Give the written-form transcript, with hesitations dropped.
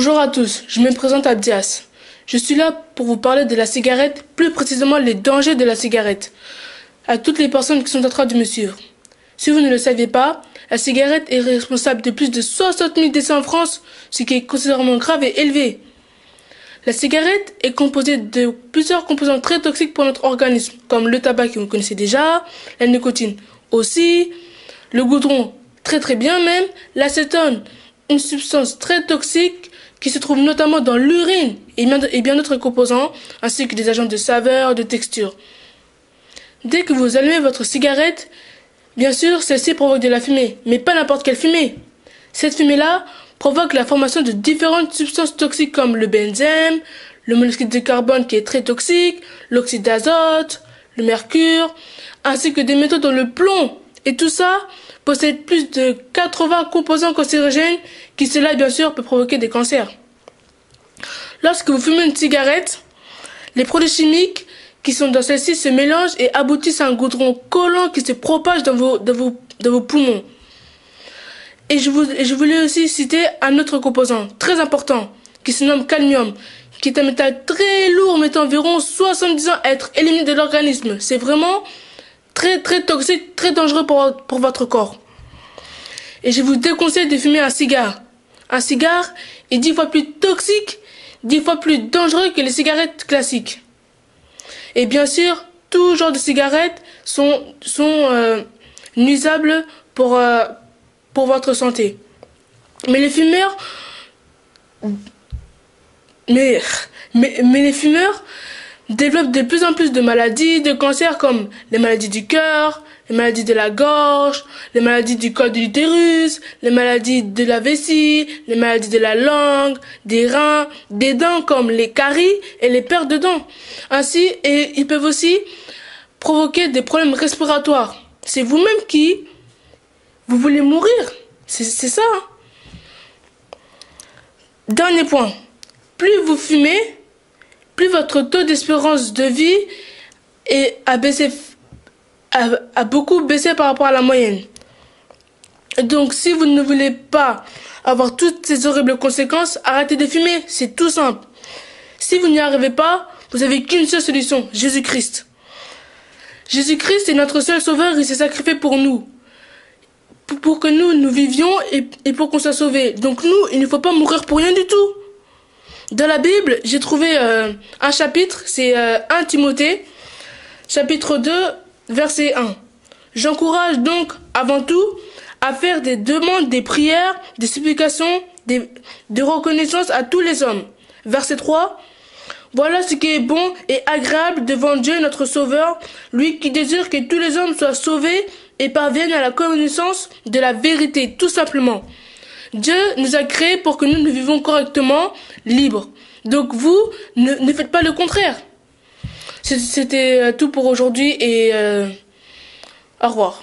Bonjour à tous, je me présente Abdias. Je suis là pour vous parler de la cigarette, plus précisément les dangers de la cigarette, à toutes les personnes qui sont en train de me suivre. Si vous ne le saviez pas, la cigarette est responsable de plus de 60 000 décès en France, ce qui est considérablement grave et élevé. La cigarette est composée de plusieurs composants très toxiques pour notre organisme, comme le tabac que vous connaissez déjà, la nicotine aussi, le goudron très bien même, l'acétone, une substance très toxique qui se trouve notamment dans l'urine et bien d'autres composants, ainsi que des agents de saveur, de texture. Dès que vous allumez votre cigarette, bien sûr, celle-ci provoque de la fumée, mais pas n'importe quelle fumée. Cette fumée-là provoque la formation de différentes substances toxiques comme le benzène, le monoxyde de carbone qui est très toxique, l'oxyde d'azote, le mercure, ainsi que des métaux dans le plomb. Et tout ça possède plus de 80 composants cancérigènes qui, cela, bien sûr, peut provoquer des cancers. Lorsque vous fumez une cigarette, les produits chimiques qui sont dans celle-ci se mélangent et aboutissent à un goudron collant qui se propage dans vos poumons. Et je voulais aussi citer un autre composant très important qui se nomme cadmium, qui est un métal très lourd mettant environ 70 ans à être éliminé de l'organisme. C'est vraiment très toxique, très dangereux pour votre corps. Et je vous déconseille de fumer un cigare. Un cigare est 10 fois plus toxique, 10 fois plus dangereux que les cigarettes classiques. Et bien sûr, tout genre de cigarettes sont nuisables pour votre santé. Mais les fumeurs, mais les fumeurs développent de plus en plus de maladies, de cancers comme les maladies du cœur, les maladies de la gorge, les maladies du col de l'utérus, les maladies de la vessie, les maladies de la langue, des reins, des dents comme les caries et les pertes de dents. Ainsi, et ils peuvent aussi provoquer des problèmes respiratoires. C'est vous-même qui vous voulez mourir. C'est ça. Hein? Dernier point. Plus vous fumez, plus votre taux d'espérance de vie a beaucoup baissé par rapport à la moyenne. Donc, si vous ne voulez pas avoir toutes ces horribles conséquences, arrêtez de fumer. C'est tout simple. Si vous n'y arrivez pas, vous n'avez qu'une seule solution, Jésus-Christ. Jésus-Christ est notre seul sauveur, il s'est sacrifié pour nous. Pour que nous vivions et pour qu'on soit sauvés. Donc nous, il ne faut pas mourir pour rien du tout. Dans la Bible, j'ai trouvé un chapitre, c'est 1 Timothée, chapitre 2, verset 1. J'encourage donc avant tout à faire des demandes, des prières, des supplications, de reconnaissance à tous les hommes. Verset 3. Voilà ce qui est bon et agréable devant Dieu notre Sauveur, lui qui désire que tous les hommes soient sauvés et parviennent à la connaissance de la vérité, tout simplement. Dieu nous a créés pour que nous vivions correctement, libres. Donc vous, ne faites pas le contraire. C'était tout pour aujourd'hui et au revoir.